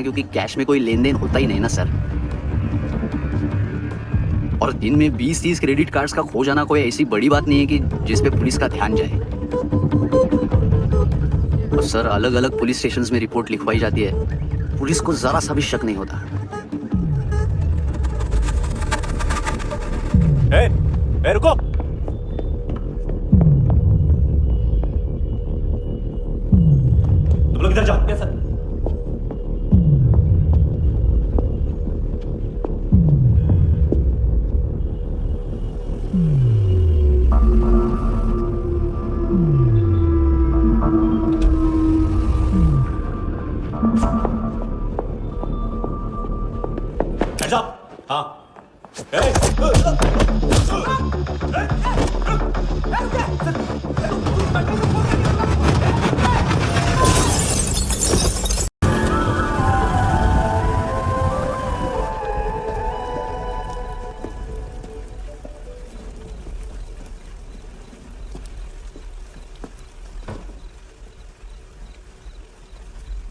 क्योंकि कैश में कोई लेन देन होता ही नहीं ना सर। और दिन में 20-30 क्रेडिट कार्ड्स का खो जाना कोई ऐसी बड़ी बात नहीं है कि जिस पे पुलिस का ध्यान जाए। और सर अलग अलग पुलिस स्टेशंस में रिपोर्ट लिखवाई जाती है, पुलिस को जरा सा भी शक नहीं होता। रुको। तुम लोग इधर जाओ। Yes sir. हाँ।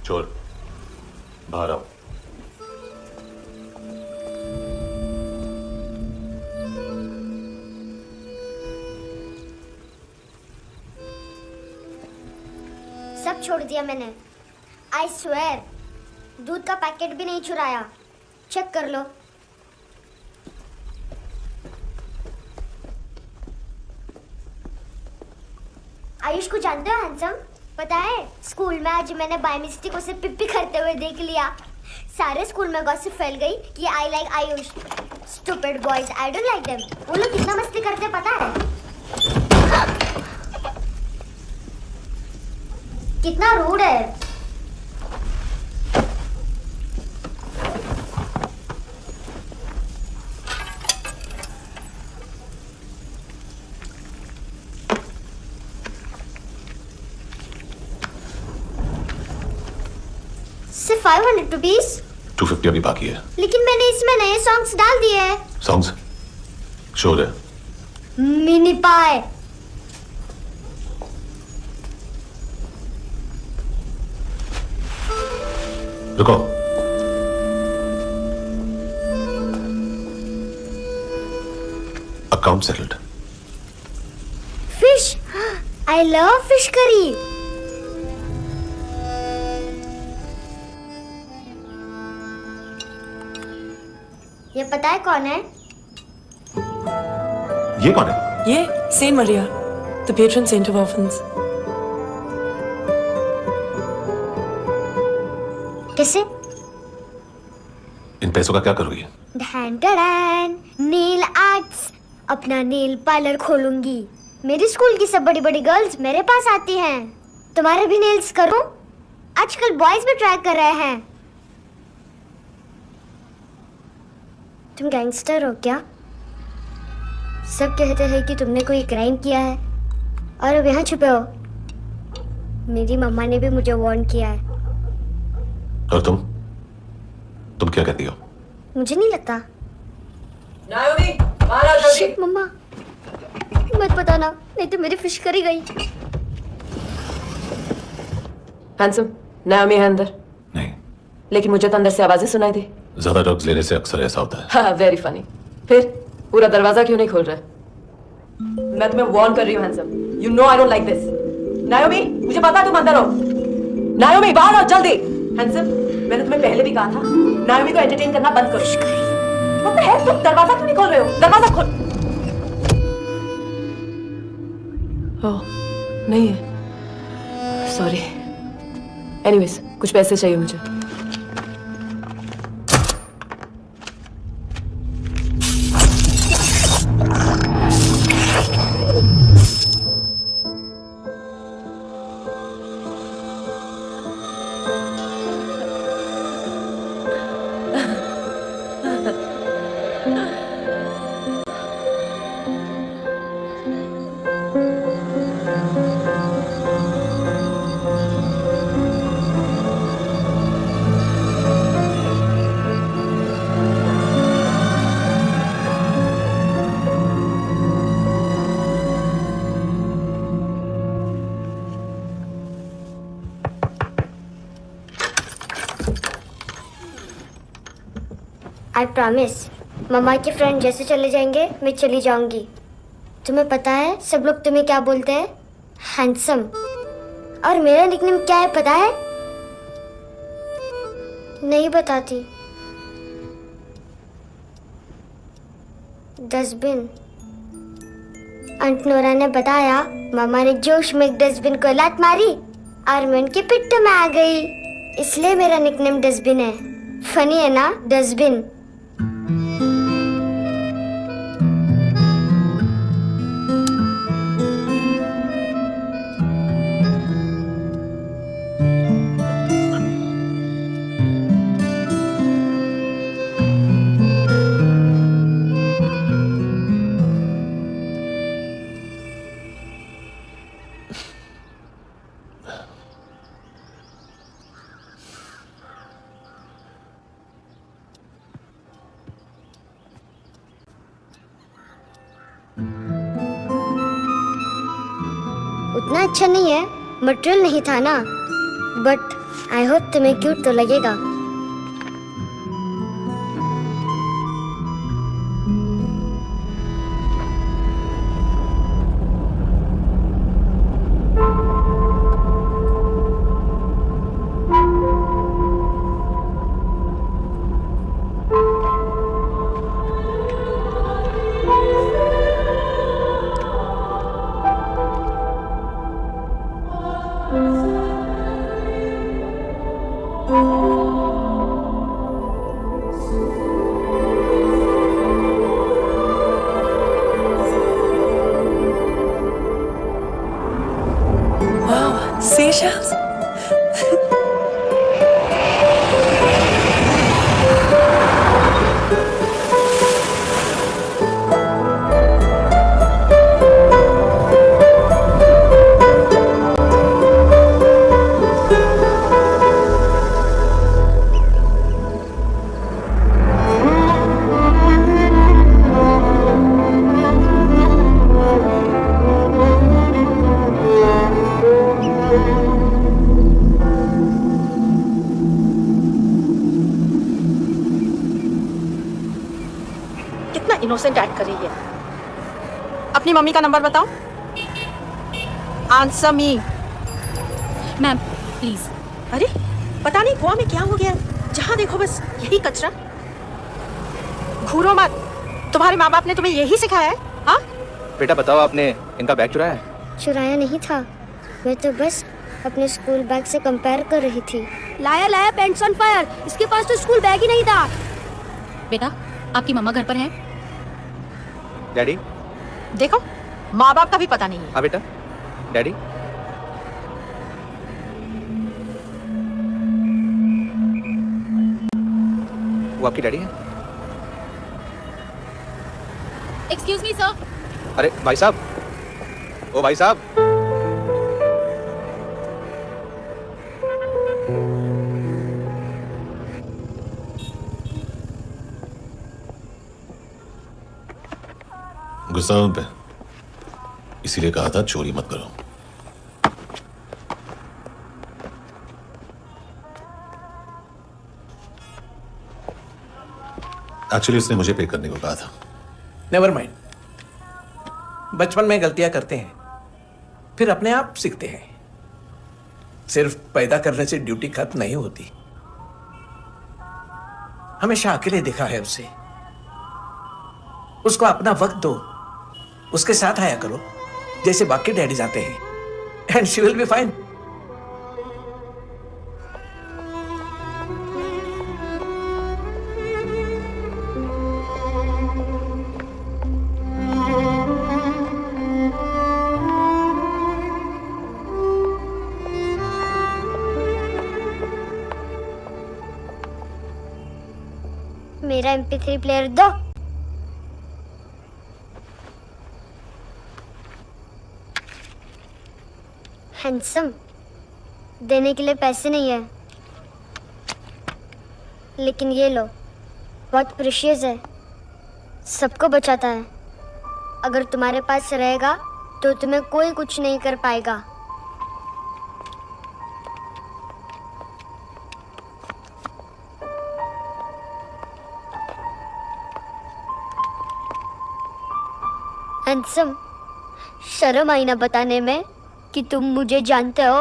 चोर बाहर आओ। सब छोड़ दिया मैंने। आई स्वेयर, दूध का पैकेट भी नहीं चुराया। चेक कर लो। आयुष को जानते हो हैंडसम? पता है स्कूल में आज मैंने बाय मिस्टेक उसे पिप्पी करते हुए देख लिया। सारे स्कूल में गॉसिप फैल गई कि I like Ayush. Stupid boys, I don't like them. वो लोग कितना मस्ती करते पता है? कितना रूड है। सिर्फ 500 रुपीज। 250 अभी बाकी है। लेकिन मैंने इसमें नए सॉन्ग्स डाल दिए हैं। सॉन्ग्स शोर है। मिनी पाए। रुको। Account settled. Fish, I love fish curry. ये पता है कौन है? ये कौन है? ये Saint Maria, the patron saint of orphans. कैसे? इन पैसों का क्या करोगी? ढैन ढैन, नेल आर्ट्स। अपना नेल पार्लर खोलूंगी। मेरी स्कूल की सब बड़ी बड़ी गर्ल्स मेरे पास आती हैं। तुम्हारे भी नेल्स करूं? आजकल बॉयज भी ट्राई कर रहे हैं। तुम गैंगस्टर हो क्या? सब कहते हैं कि तुमने कोई क्राइम किया है और अब यहाँ छुपे हो। मेरी मम्मा ने भी मुझे वार्न किया है। और तुम क्या कहती हो? मुझे नहीं लगता। नायोमी, बाहर आओ जल्दी। शिट मम्मा, मत बताना नहीं तो मेरी फिश करी गई। हैंडसम, नायोमी है अंदर। नहीं, लेकिन मुझे तो अंदर से आवाजें सुनाई दी। ज्यादा ड्रग्स लेने से अक्सर ऐसा होता है। हाँ, वेरी फनी। फिर पूरा दरवाजा क्यों नहीं खोल रहा? मैं तुम्हें वार्न कर रही हूँ handsome. You know I don't like this. नायोमी, मुझे पता है तुम अंदर हो। नायोमी, बाहर आओ जल्दी। हैंडसम, मैंने तुम्हें पहले भी कहा था नायोमी को एंटरटेन करना बंद करो। What the hell? तुम दरवाजा क्यों नहीं खोल रहे हो? दरवाजा खोल। ओह, नहीं है। सॉरी। एनीवेज, कुछ पैसे चाहिए मुझे। I promise. मम्मा के फ्रेंड जैसे चले जाएंगे मैं चली जाऊंगी। तुम्हें पता है सब लोग तुम्हें क्या बोलते हैं? हैंडसम। और मेरा निकनेम क्या है पता है? नहीं बताती। डस्टबिन। आंट नोरा ने बताया मामा ने जोश में एक डस्टबिन को लात मारी और मैं उनके पिट्ठू में आ गई, इसलिए मेरा निकनेम डस्टबिन है। फनी है ना डस्टबिन? उतना अच्छा नहीं है, मटेरियल नहीं था ना, बट आई होप तुम्हें क्यूट तो लगेगा। Seashells? इनोसेंट एक्ट कर रही है। अपनी मम्मी का नंबर बताओ। Answer me. Ma'am please. अरे पता नहीं गोवा में क्या हो गया, जहाँ देखो बस यही कचरा। घूरो मत, तुम्हारे माँ बाप ने तुम्हें यही सिखाया है? हाँ बेटा बताओ, आपने इनका बैग चुराया है? चुराया नहीं था, मैं तो बस अपने स्कूल बैग से कंपेयर कर रही थी। लाया लाया पेंट्स ऑन फायर, इसके पास तो स्कूल बैग ही नहीं था। बेटा आपकी मम्मा घर पर है? डैडी देखो, माँ बाप का भी पता नहीं है। हाँ बेटा। डैडी वो आपकी डैडी है? Excuse me sir. अरे भाई साहब, ओ भाई साहब। गुस्सा उन पे, इसीलिए कहा था चोरी मत करो। एक्चुअली उसने मुझे पे करने को कहा था। नेवर माइंड, बचपन में गलतियां करते हैं, फिर अपने आप सीखते हैं। सिर्फ पैदा करने से ड्यूटी खत्म नहीं होती। हमेशा अकेले देखा है उसे। उसको अपना वक्त दो, उसके साथ आया करो जैसे बाकी डैडी जाते हैं, and she will be fine. मेरा MP3 प्लेयर दो। हैंडसम, देने के लिए पैसे नहीं है, लेकिन ये लो, बहुत प्रेशियस है, सबको बचाता है। अगर तुम्हारे पास रहेगा तो तुम्हें कोई कुछ नहीं कर पाएगा। हैंडसम, शर्म आई ना बताने में कि तुम मुझे जानते हो।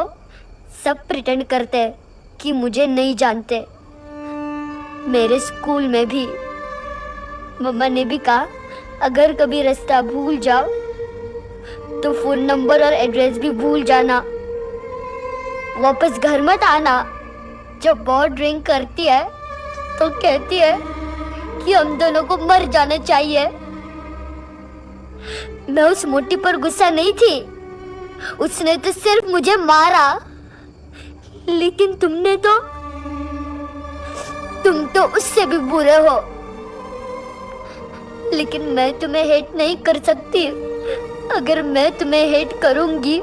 सब प्रिटेंड करते हैं कि मुझे नहीं जानते। मेरे स्कूल में भी मम्मा ने भी कहा, अगर कभी रास्ता भूल जाओ तो फोन नंबर और एड्रेस भी भूल जाना, वापस घर मत आना। जब बहुत ड्रिंक करती है तो कहती है कि हम दोनों को मर जाना चाहिए। मैं उस मोटी पर गुस्सा नहीं थी, उसने तो सिर्फ मुझे मारा। लेकिन तुम तो उससे भी बुरे हो। लेकिन मैं तुम्हें हेट नहीं कर सकती। अगर मैं तुम्हें हेट करूंगी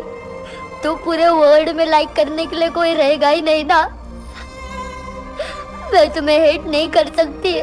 तो पूरे वर्ल्ड में लाइक करने के लिए कोई रहेगा ही नहीं ना। मैं तुम्हें हेट नहीं कर सकती।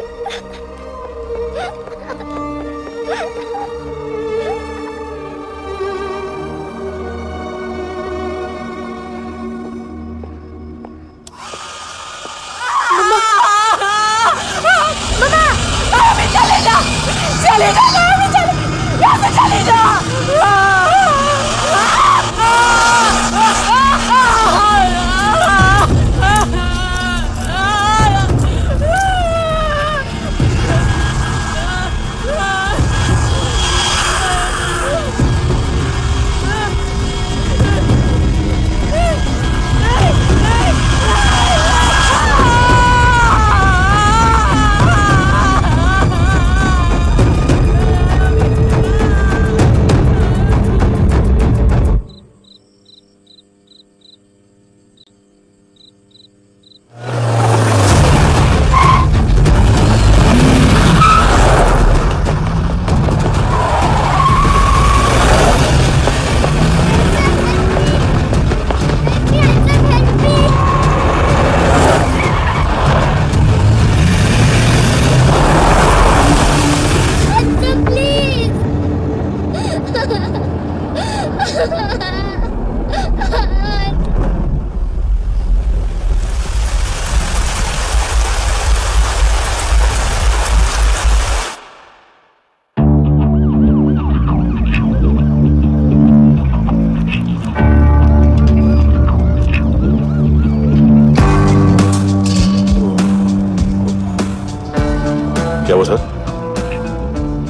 क्या हुआ सर?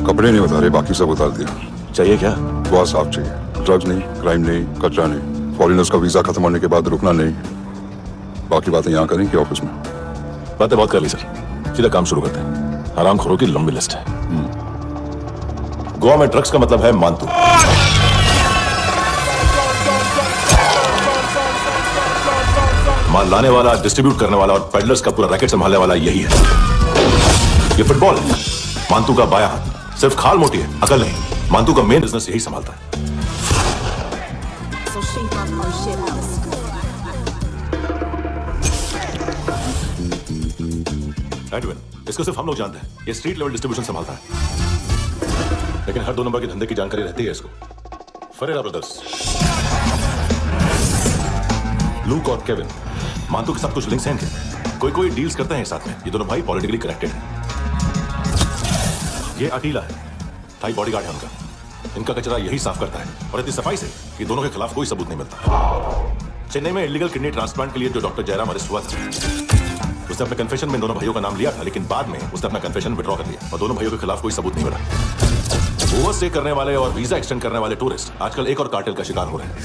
कपड़े नहीं उतारे, बाकी सब उतार दिया। चाहिए क्या? बहुत साफ चाहिए। ड्रग्स नहीं, क्राइम नहीं, कचरा नहीं। फॉरेनर्स का वीजा खत्म होने के बाद रुकना नहीं। बाकी बातें यहाँ करें कि ऑफिस में? बातें बहुत कर ली सर, सीधा काम शुरू करते हैं। हरामखोरों की लंबी लिस्ट है। गोवा में ड्रग्स का मतलब है मानतू। माल लाने वाला, डिस्ट्रीब्यूट करने वाला और पेडलर्स का पूरा रैकेट संभालने वाला यही है। ये फुटबॉल है, मानतू का बायां हाथ। सिर्फ खाल मोटी है, अकल नहीं। मानतू का मेन बिजनेस यही संभालता है। एडविन, इसको सिर्फ हम लोग जानते हैं। ये स्ट्रीट लेवल डिस्ट्रीब्यूशन संभालता है, लेकिन हर 2 नंबर के धंधे की जानकारी रहती है इसको। फरेरा ब्रदर्स, लूक और केविन, मानतू के साथ कुछ लिंक्स हैं इनके। कोई डील्स करते हैं साथ में। ये दोनों भाई पॉलिटिकली कनेक्टेड हैं। ये अकेला है, थाई बॉडीगार्ड है उनका। इनका कचरा यही साफ करता है और इतनी सफाई से कि दोनों के खिलाफ कोई सबूत नहीं मिलता। चेन्नई में इलीगल किडनी ट्रांसप्लांट के लिए जो डॉक्टर जयराम अरेस्ट हुआ था, उसने अपने कन्फेशन में दोनों भाइयों का नाम लिया था, लेकिन बाद में उसने अपना कन्फेशन विड्रॉ कर लिया और दोनों भाइयों के खिलाफ कोई सबूत नहीं मिला। ओवरस्टे करने वाले और वीजा एक्सटेंड करने वाले टूरिस्ट आजकल एक और कार्टेल का शिकार हो रहे हैं।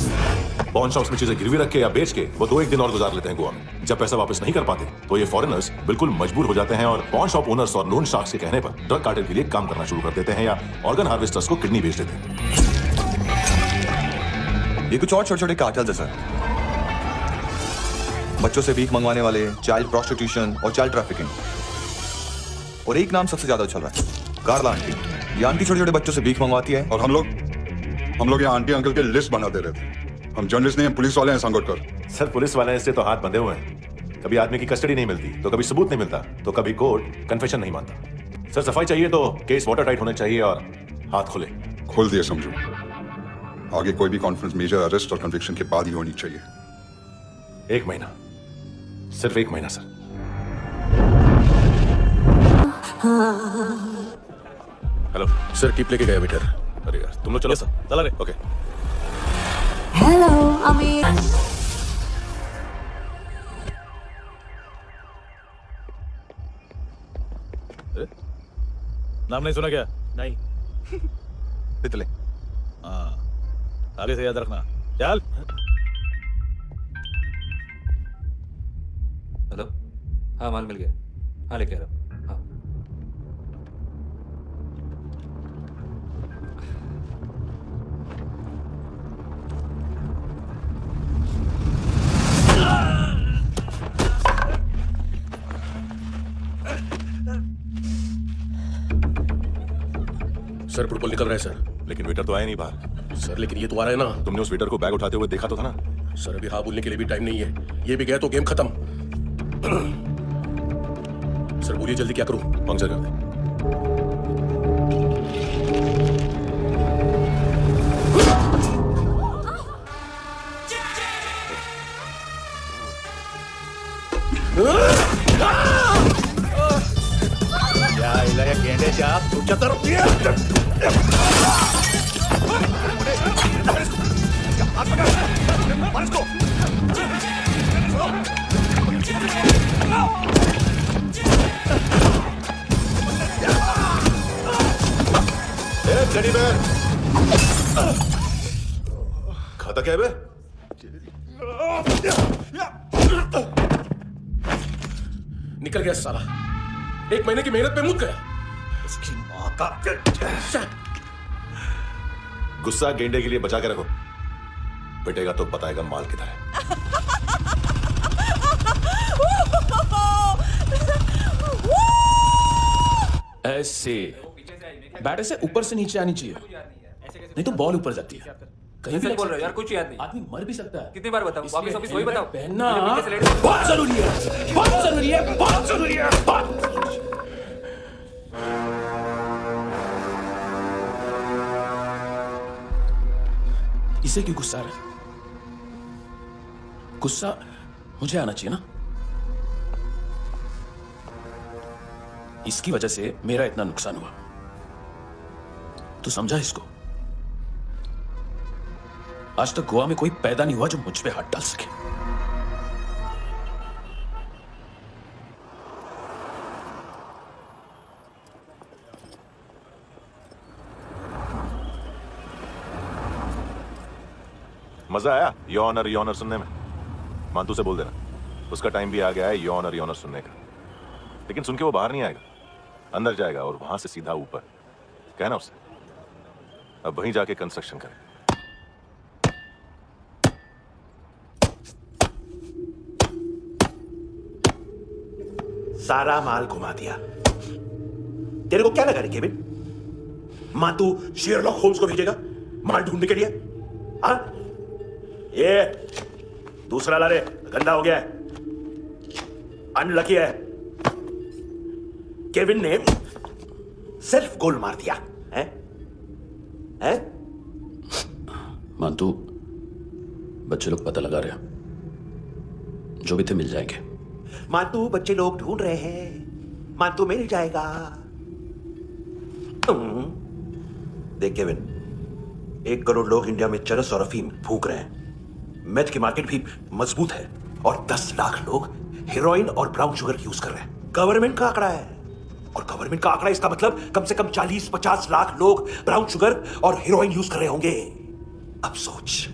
पॉन शॉप्स में चीजें गिरवी रख के या बेच के वो 2-1 दिन और गुजार लेते हैं गोवा में। जब पैसा वापस नहीं कर पाते तो ये फॉरेनर्स बिल्कुल मजबूर हो जाते हैं और पॉन शॉप ओनर्स और लोन शार्क्स के कहने पर ड्रग कार्टेल के लिए काम करना शुरू कर देते हैं या ऑर्गन हार्वेस्टर्स को किडनी बेच देते हैं। ये कुछ और छोटे छोटे कार्टेल्स है सर। बच्चों से भीख मंगवाने वाले, चाइल्ड प्रोस्टिट्यूशन और चाइल्ड ट्रैफिकिंग। और एक नाम सबसे ज्यादा चल रहा है, कार्ला आंटी। ये आंटी छोटे छोटे बच्चों से भीख मंगवाती है। और हम लोग यहाँ आंटी अंकल के लिस्ट बनाते रहते। हम जर्नलिस्ट नहीं, हम पुलिस वाले हैं सांगोटकर। सर पुलिस वाले इससे तो हाथ बंधे हुए हैं। कभी आदमी की कस्टडी नहीं मिलती तो कभी सबूत नहीं मिलता तो कभी कोर्ट कन्फेशन नहीं मानता। सर सफाई चाहिए तो केस वाटर टाइट होने चाहिए और हाथ खुले। खोल दिए समझो। आगे कोई भी कॉन्फ्रेंस मेजर अरेस्ट और कन्विक्शन के बाद ही होनी चाहिए। 1 महीना, सिर्फ 1 महीना सर। हेलो सर, टिप लेके गया वेटर। अरे यार तुम लोग चलो सर चला रे ओके Hello, Amir. नाम नहीं सुना क्या? नहीं। तितले। हाँ आगे से याद रखना। चल। हेलो हाँ माल मिल गया। हाँ लेके आ रहा हूँ। हाँ सर फुटबॉल निकल रहा है सर। लेकिन वेटर तो आया नहीं बाहर। सर लेकिन ये तो आ रहा है ना। तुमने उस वेटर को बैग उठाते हुए देखा तो था ना। सर अभी हाँ बोलने के लिए भी टाइम नहीं है। ये भी गया तो गेम खत्म। सर बोलिए जल्दी क्या करूं? पंक्चर कर दे। या गेंडे आप चतर खाता क्या है बे? निकल गया साला। 1 महीने की मेहनत पे मुक गया। उसकी माँ का गुस्सा गेंडे के लिए बचा के रखो। पिटेगा तो बताएगा माल किधर है। ऐसे बैट ऐसे ऊपर से नीचे आनी चाहिए, नहीं तो बॉल ऊपर जाती है। कहीं भी बोल रहे हो यार, कुछ याद नहीं। आदमी मर भी सकता है। कितनी बार बताऊं? वापिस वापिस वही बताओ। पहनना बहुत जरूरी है, बहुत जरूरी है, बहुत जरूरी है, इसे क्यों गुस्सा आ रहा है? गुस्सा मुझे आना चाहिए ना। इसकी वजह से मेरा इतना नुकसान हुआ। तू समझा इसको? आज तक गोवा में कोई पैदा नहीं हुआ जो मुझ पे हाथ डाल सके। मजा आया योनर योनर सुनने में? मानतू से बोल देना उसका टाइम भी आ गया है योनर योनर सुनने का। लेकिन सुन के वो बाहर नहीं आएगा, अंदर जाएगा और वहां से सीधा ऊपर। कहना उससे अब वहीं जाके कंस्ट्रक्शन करे। सारा माल घुमा दिया। तेरे को क्या लगा रे केविन? मां तू शेरलॉक होम्स को भेजेगा माल ढूंढने के लिए? हाँ? ये दूसरा ला रे, गंदा हो गया है, अनलकी है। केविन ने सेल्फ गोल मार दिया है? हैं? मानतू बच्चे लोग पता लगा रहे हैं, जो भी थे मिल जाएंगे। मानतू बच्चे लोग ढूंढ रहे हैं, मानतू मिल जाएगा। देख केविन, 1 करोड़ लोग इंडिया में चरस और अफीम फूंक रहे हैं। मेथ की मार्केट भी मजबूत है और 10 लाख लोग हेरोइन और ब्राउन शुगर यूज कर रहे हैं। गवर्नमेंट का आंकड़ा है, और गवर्नमेंट का आंकड़ा इसका मतलब कम से कम 40-50 लाख लोग ब्राउन शुगर और हेरोइन यूज कर रहे होंगे। अब सोच,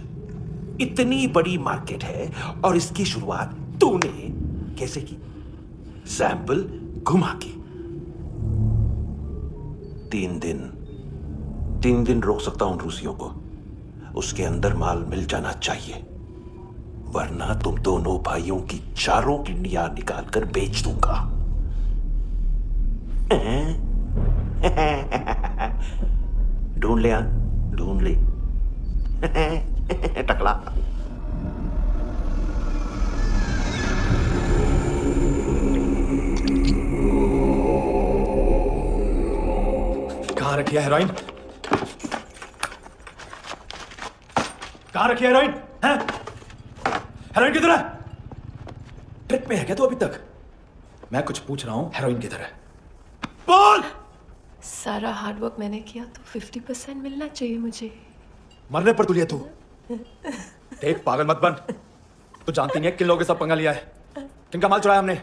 इतनी बड़ी मार्केट है और इसकी शुरुआत तूने कैसे की? सैंपल घुमा के। 3 दिन रोक सकता हूं रूसियों को, उसके अंदर माल मिल जाना चाहिए, वरना तुम दोनों भाइयों की चारों किडनियां निकालकर बेच दूंगा। ढूंढ ले, ढूंढ ले टकला। कहां रखी है हेरोइन? कहां रखी है हेरोइन? हैं? हेरोइन किधर है? ट्रिप पे है क्या तू अभी तक? मैं कुछ पूछ रहा हूं, हेरोइन किधर है? बोल! सारा हार्डवर्क मैंने किया तो 50% मिलना चाहिए मुझे। मरने पर तुलिए तू। देख पागल मत बन। तू जानती नहीं है किन लोगों के साथ पंगा लिया है, किनका माल चुराया हमने।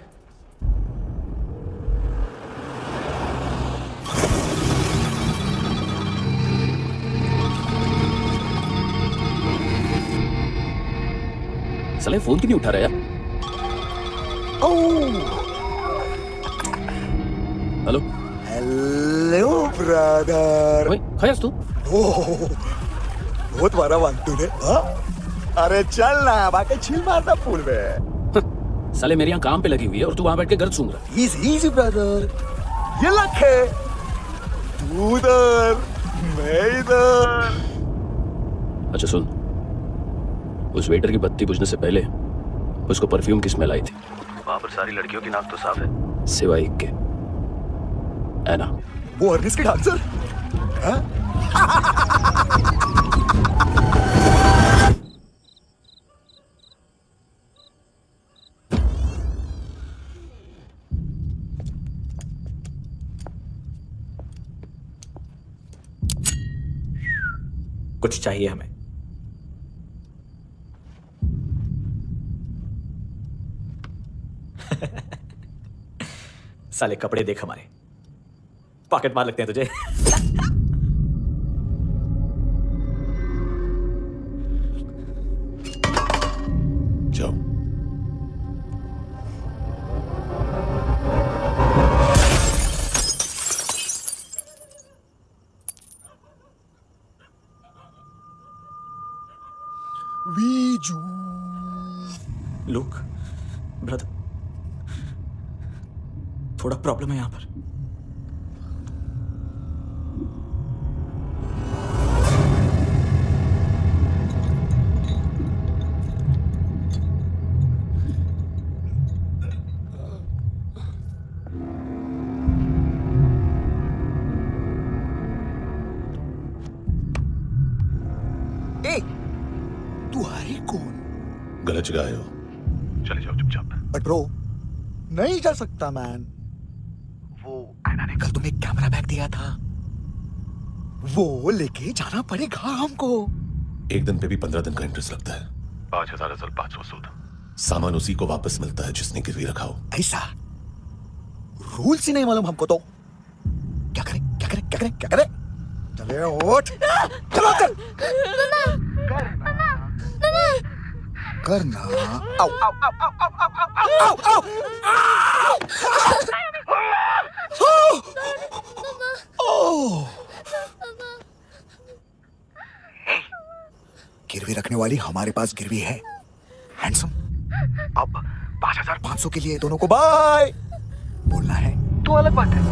साले फोन क्यों नहीं उठा रहा यार? Hello hello brother. ओए खयास तू? बहुत मारा वन तूने। अरे चल ना, बाकी छील मारना पूल में। साले मेरी यहाँ काम पे लगी हुई है और तू वहां बैठ के गर्द सूंघ रहा है। इजी ब्रदर, ये लक है। तू उधर, मैं इधर। अच्छा सुन, उस वेटर की बत्ती बुझने से पहले उसको परफ्यूम की स्मेल आई थी। वहां पर सारी लड़कियों की नाक तो साफ है, सिवाय एक के। है ना? वो अर्निस की डांसर? कुछ चाहिए हमें। साले कपड़े देख हमारे, पॉकेट मार लगते हैं तुझे। जाओ। वीजू। लुक ब्रदर, थोड़ा प्रॉब्लम है यहां पर। गलत जगह आए हो, चले जाओ चुपचाप। बट ब्रो, नहीं जा सकता मैन। वो ऐना ने कल तुम्हें कैमरा बैग दिया था, वो लेके जाना पड़ेगा हमको। एक दिन पे भी 15 दिन का इंटरेस्ट लगता है। 5,000 असल 500 सूद। सामान उसी को वापस मिलता है जिसने गिरवी रखा हो। ऐसा रूल्स ही नहीं मालूम हमको तो। क्या करें क्या करें क्या करें क्या करें? चले उठ, चलो चल। करना। आओ आओ आओ आओ आओ आओ आओ आओ। गिरवी रखने वाली हमारे पास गिरवी है। हैंडसम, अब 5,500 के लिए दोनों को बाय बोलना है तो अलग बात है।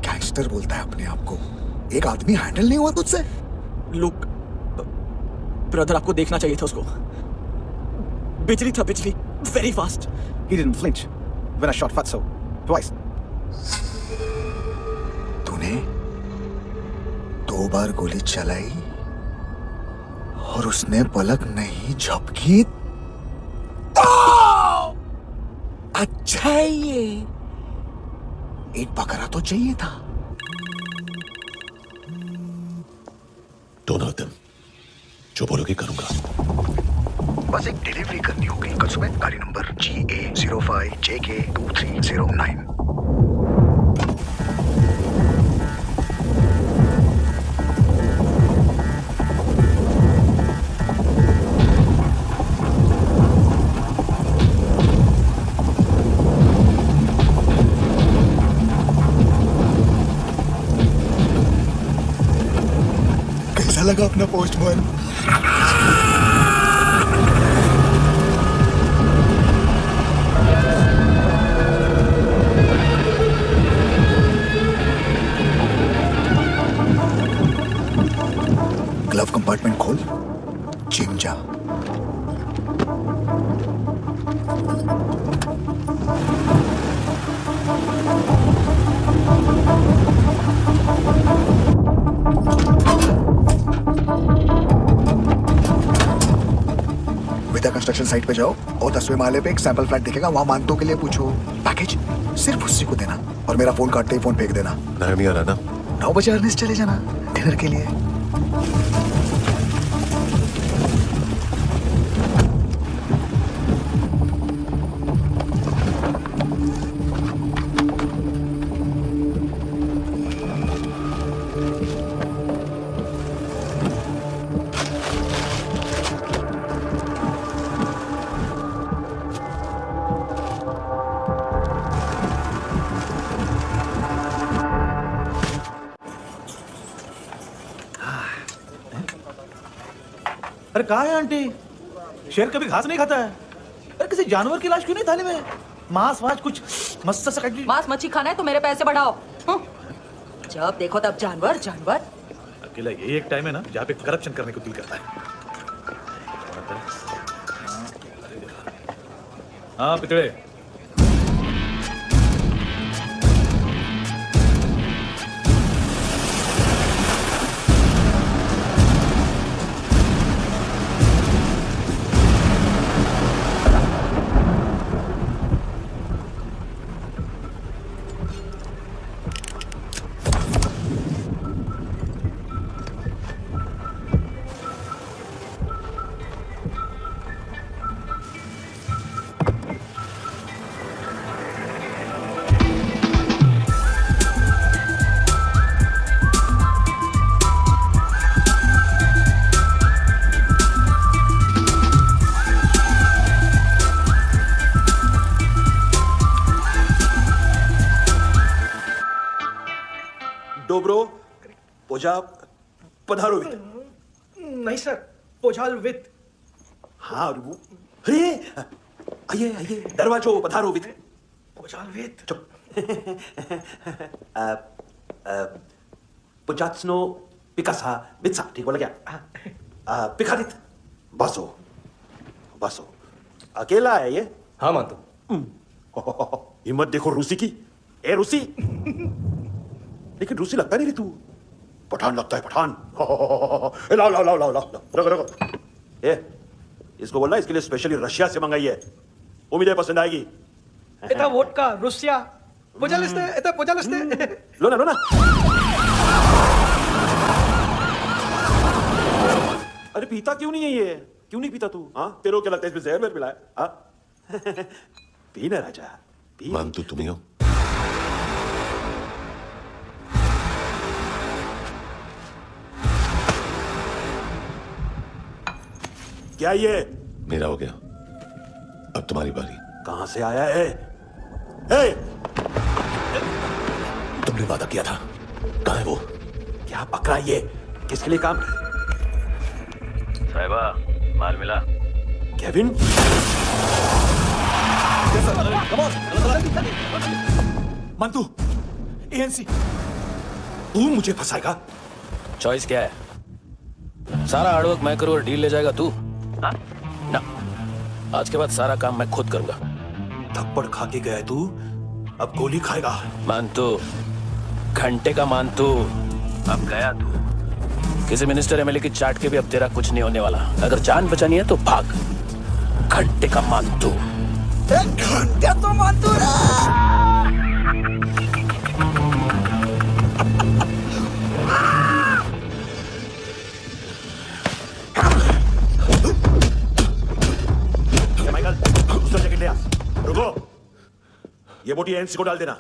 गैंगस्टर बोलता है अपने आप को, एक आदमी हैंडल नहीं हुआ तुझसे? लुक ब्रदर, आपको देखना चाहिए था उसको। बिजली था, बिजली. Very fast. He didn't flinch when I shot Fatso twice. तूने 2 बार गोली चलाई और उसने पलक नहीं झपकी. अच्छा है ये. एक बकरा तो चाहिए था. Don't hurt them. जो बोलोगे करूंगा. बस एक डिलीवरी करनी होगी कल सुबह. गाड़ी नंबर GA05JK2309. कैसा लगा अपना पोस्टमैन? ग्लव कंपार्टमेंट खोल. जिम जा. विदा कंस्ट्रक्शन साइट पे जाओ और 10वें माले पे एक सैंपल फ्लैट दिखेगा. वहां मानतो के लिए पूछो. पैकेज सिर्फ उसी को देना और मेरा फोन काटते ही फोन फेंक देना. नायमी आ रहा ना? 9 बजे अर्निस चले जाना डिनर के लिए. अरे कहाँ है आंटी? शेर कभी घास नहीं खाता है. अरे किसी जानवर की लाश क्यों नहीं थाली में? मांस वास कुछ मस्त सा काट. मांस मच्छी खाना है तो मेरे पैसे बढ़ाओ. जब देखो तब जानवर जानवर. अकेला यही एक टाइम है ना जहाँ पे करप्शन करने को दिल करता है. हाँ पितड़े. डोब्रो पोजा पधारोवित. नहीं सर, पोजालवित. हाँ अरे आइए आइए दरवाजो पधारोवित. पोजालवित. चुप. पुजात्सनो पिकासा बित्सा. ठीक बोला क्या? पिकादित बसो बसो. अकेला है ये? हाँ मानतो. हिम्मत देखो रूसी की. ए रूसी. लेकिन रूसी लगता नहीं रे तू. पठान लगता है पठान. लाओ लाओ लाओ लाओ लाओ. रखो रखो. ए इसको बोलना इसके लिए स्पेशली रशिया से मंगाई है. उम्मीद है पसंद आएगी. इतना वोडका रुसिया. पोजालिस्ते इतना पोजालिस्ते. लो ना लो ना. अरे पीता क्यों नहीं है ये? क्यों नहीं पीता तू? हाँ तेरे क्या लगता है इसमें जहर में मिला है? हाँ पी ना राजा पी. मानतू तुम ही हो. क्या ये? मेरा हो गया. अब तुम्हारी बारी. कहां से आया है? ए! तुमने वादा किया था. कहां है वो? क्या पकड़ा ये? किसके लिए काम? साहिबा माल मिला. केविन? मंतू एएनसी. तू मुझे फंसाएगा? चॉइस क्या है? सारा हार्डवर्क मैं करूं और डील ले जाएगा तू? हाँ? ना आज के बाद सारा काम मैं खुद करूंगा। थप्पड़ खा के गया है तू, अब गोली खाएगा। मानतू, घंटे का मानतू, अब गया तू। किसी मिनिस्टर एमएलए की चाट के भी अब तेरा कुछ नहीं होने वाला। अगर जान बचानी है तो भाग। घंटे का मानतू। घंटे तो मानतू माइकल, दूसरा जैकेट ले आ। रुको, ये बोटी एनसी को डाल देना।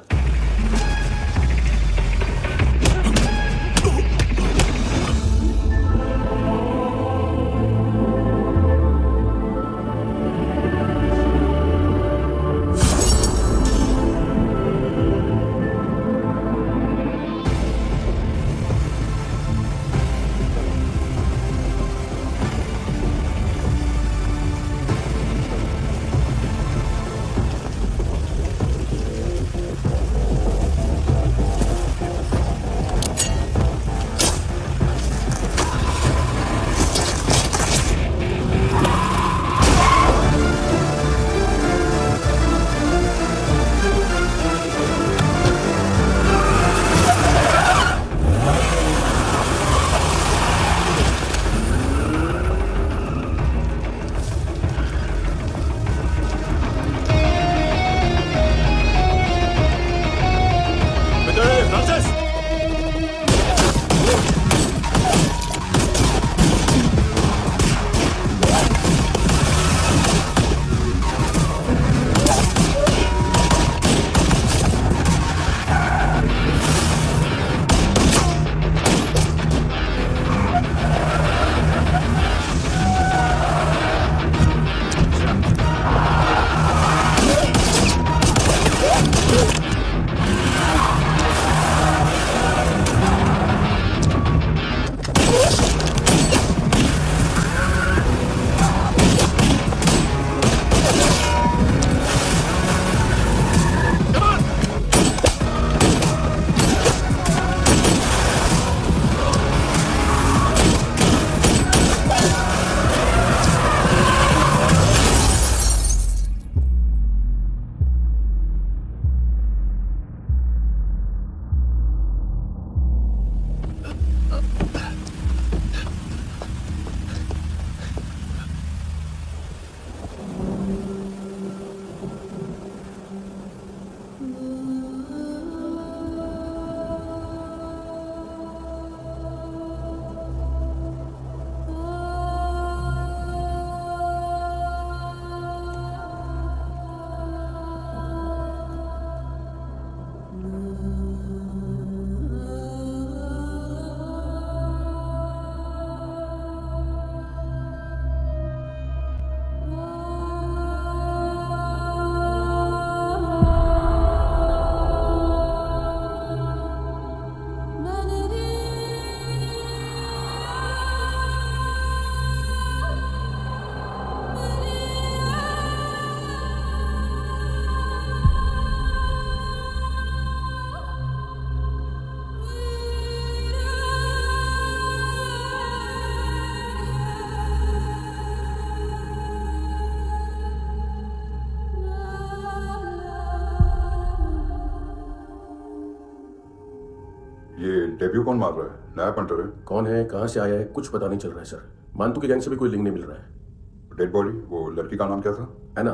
ये डेब्यू कौन मार रहा है? नया पंटर है? कौन है, कहाँ से आया है, कुछ पता नहीं चल रहा है सर। मानतू की गैंग से भी कोई लिंक नहीं मिल रहा है। डेड बॉडी, वो लड़की का नाम क्या था? एना।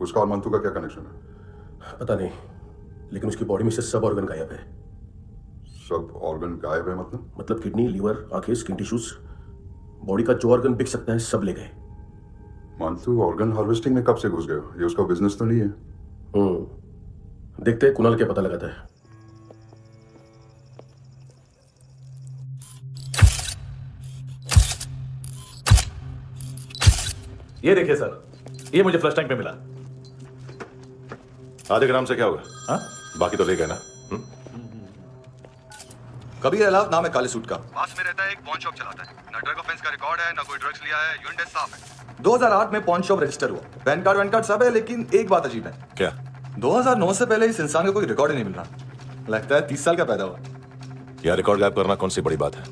उसका और मंतू का क्या कनेक्शन है? पता नहीं, लेकिन उसकी बॉडी में से सब ऑर्गन गायब है। सब ऑर्गन गायब है मतलब किडनी, लीवर, आंखें, स्किन टिश्यूज, बॉडी का जो ऑर्गन बिक सकता है सब ले गए। मंतू ऑर्गन हार्वेस्टिंग में कब से घुस गए? ये उसका बिजनेस तो नहीं है? देखते हैं कुणाल क्या पता लगाता है। ये देखिए सर, ये मुझे फ्लश टैंक पे मिला। आधे ग्राम से क्या होगा? हाँ? बाकी तो ले गए ना? कबीर अलाव नाम है काले सूट का। पास में रहता है, एक पॉन शॉप चलाता है। ना ड्रग ऑफेंस का रिकॉर्ड है, ना कोई ड्रग्स लिया है, यूनिट साफ है। 2008 में पॉन शॉप रजिस्टर हुआ, पैन कार्ड सब है, लेकिन एक बात अजीब है। क्या? 2009 से पहले इस इंसान का कोई रिकॉर्ड ही नहीं मिल रहा। लगता है 30 साल का पैदा हुआ। यह रिकॉर्ड गायब करना कौन सी बड़ी बात है?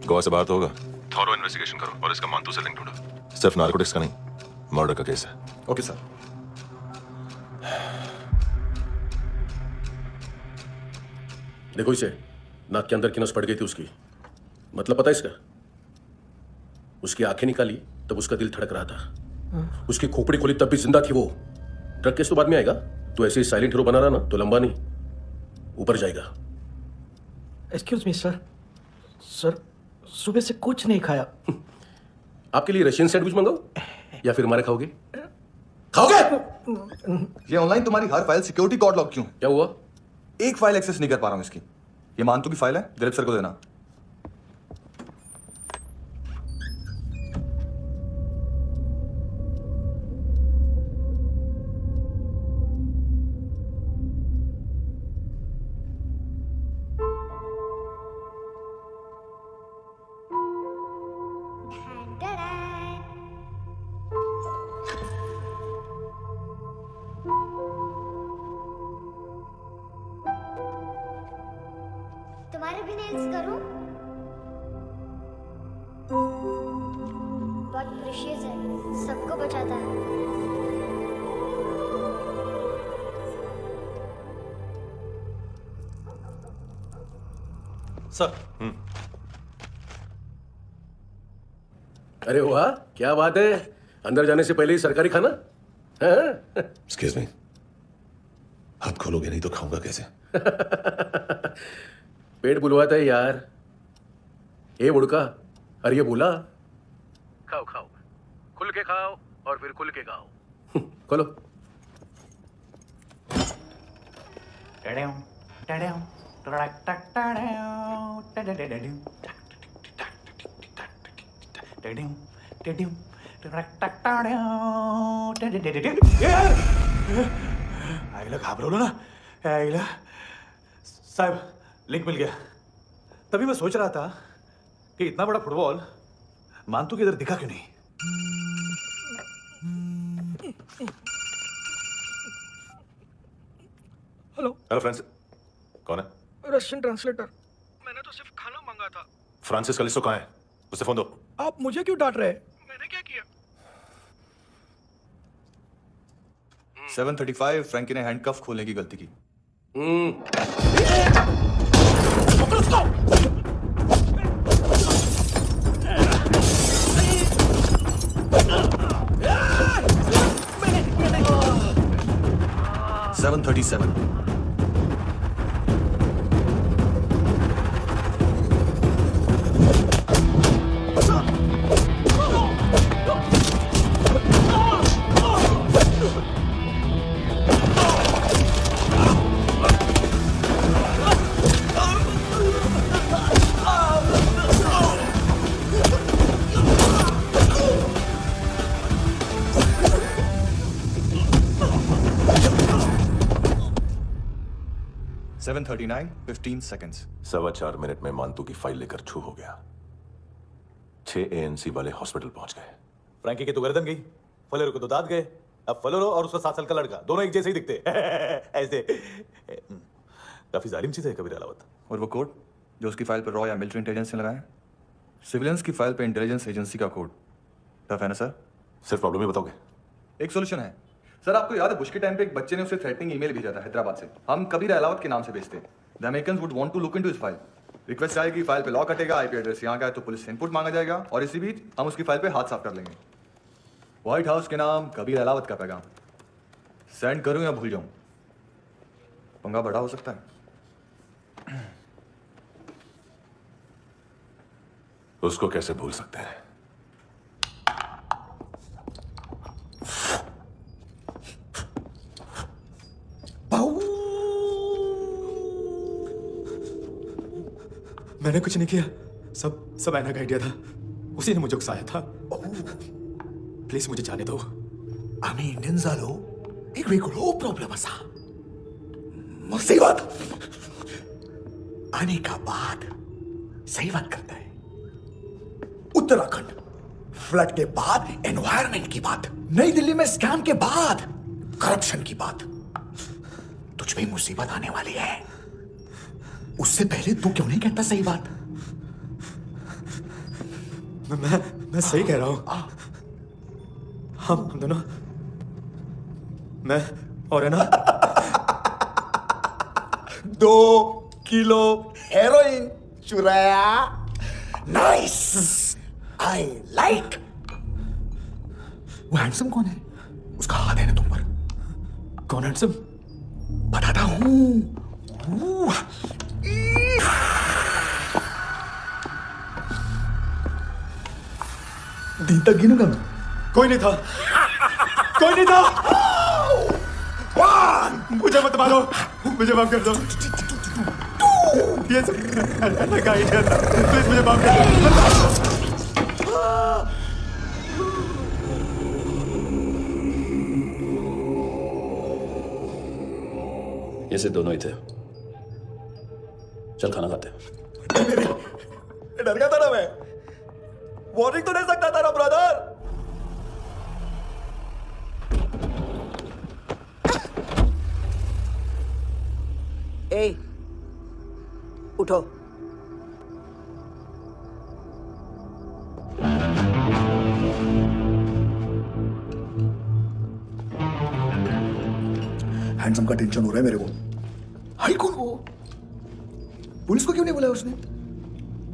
गोवा से बाहर तो होगा। थॉरो इन्वेस्टिगेशन करो और इसका मानतू से लिंक ढूंढो। सिर्फ नारकोटिक्स का नहीं, मर्डर का केस है। Okay sir. देखो इसे, नाक के अंदर की नस पड़ गई थी उसकी। मतलब पता है इसका? उसकी आंखें निकाली तब उसका दिल धड़क रहा था। उसकी खोपड़ी खोली तब भी जिंदा थी वो। ड्रग केस तो बाद में आएगा। तो ऐसे ही साइलेंट हीरो बना रहा ना तो लंबा नहीं, ऊपर जाएगा। एक्सक्यूज मी सर, सर सुबह से कुछ नहीं खाया। आपके लिए रशियन सैंडविच मंगाओ या फिर हमारे खाओगे? खाओगे? ये ऑनलाइन तुम्हारी हर फाइल सिक्योरिटी कॉर्ड लॉक क्यों? क्या हुआ? एक फाइल एक्सेस नहीं कर पा रहा हूं इसकी। ये मानतू की फाइल है, दिलीप सर को देना। तुम्हारे भी नेल्स करूं? बहुत प्रेशियस है, सबको बचाता है। सर। अरे वाह, क्या बात है। अंदर जाने से पहले ही सरकारी खाना। एक्सक्यूज मी, हाथ खोलोगे नहीं तो खाऊंगा कैसे? पेट बुलवाता है यार। ए बुड़का, अरे ये बोला। खाओ खाओ, खुल के खाओ और फिर खुल के खाओ। खोलो। आईला घाबरवलं ना। आईला साहब, लिंक मिल गया। तभी मैं सोच रहा था कि इतना बड़ा फुटबॉल मानतू के इधर दिखा क्यों नहीं। Hello Francis. कौन है? Russian translator. मैंने तो सिर्फ खाना मांगा था। फ्रांसिस कलिस्टो कहाँ है? उससे फोन दो। आप मुझे क्यों डांट रहे हैं? मैंने क्या किया? 7:35 फ्रैंकी ने हैंडकफ खोलने की गलती की। $7:37 7:39 15 seconds। 4.25 मिनट में मानतू की फाइल लेकर छू हो गया। 6 ANC वाले हॉस्पिटल पहुंच गए। फ्रैंकी की तो गर्दन गई, फलेरो को तो दांत गए। अब फलेरो और उसका 7 साल का लड़का दोनों एक जैसे ही दिखते। ऐसे काफी जालिम चीज है कबीर अलावत। और वो कोड जो उसकी फाइल पर रॉ या मिलिट्री इंटेलिजेंस ने लगाया, सिविलियंस की फाइल पर इंटेलिजेंस एजेंसी का कोड। टफ है ना सर? सिर्फ प्रॉब्लम ही बताओगे? एक सोल्यूशन है सर। आपको याद है बुश के टाइम पे एक बच्चे ने उसे थ्रेटनिंग ईमेल भेजा था हैदराबाद से। हम कबीर अलावत के नाम से भेजते। The Americans would want to look into his file. Request आएगी, फाइल पे लॉक हटेगा, आईपी एड्रेस यहाँ का है तो पुलिस से इनपुट मांगा जाएगा और इसी बीच हम उसकी फाइल पे हाथ साफ कर लेंगे। व्हाइट हाउस के नाम कबीर अलावत का पैगाम। सेंड करूं या भूल जाऊं? पंगा बड़ा हो सकता है। उसको कैसे भूल सकते हैं? मैंने कुछ नहीं किया, सब ऐना का आइडिया था। उसी ने मुझे उकसाया था। प्लीज मुझे जाने दो। आम्ही इंडियन झालो एक वेगळो प्रॉब्लेम असा मुसीबत आने का बाद सही बात करता है। उत्तराखंड फ्लड के बाद एनवायरनमेंट की बात, नई दिल्ली में स्कैम के बाद करप्शन की बात। तुझ पे मुसीबत आने वाली है, उससे पहले तू क्यों नहीं कहता सही बात? मैं सही कह रहा हूं। हम मैं और है ना 2 किलो हेरोइन चुराया। Nice, I like. वो हैंडसम कौन है? उसका हाथ है ना तुम पर। कौन हैंडसम? बताता हूं। दिन तक गिनूंगा मैं। कोई नहीं था, कोई नहीं था। मुझे मत मारो, मुझे माफ कर दो। ये सब का आइडिया था, प्लीज मुझे माफ कर दो। ये से दोनों ही थे। चल खाना खाते। डर गया था ना मैं। वार्निंग तो दे सकता था ना ब्रदर। ए, उठो। हैंडसम का टेंशन हो रहा है मेरे को। हाई कौन वो? पुलिस को क्यों नहीं बुलाया उसने?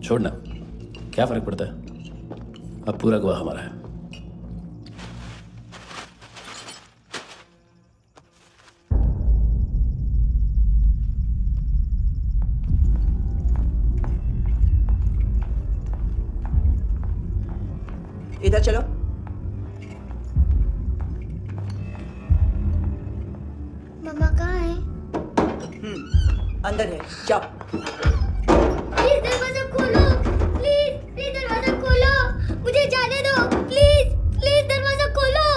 छोड़ना, क्या फर्क पड़ता है? अब पूरा गवाह हमारा है। इधर चलो। मम्मा कहाँ है? अंदर है, जाओ। प्लीज दरवाजा खोलो, प्लीज प्लीज दरवाजा खोलो, मुझे जाने दो, प्लीज प्लीज दरवाजा खोलो।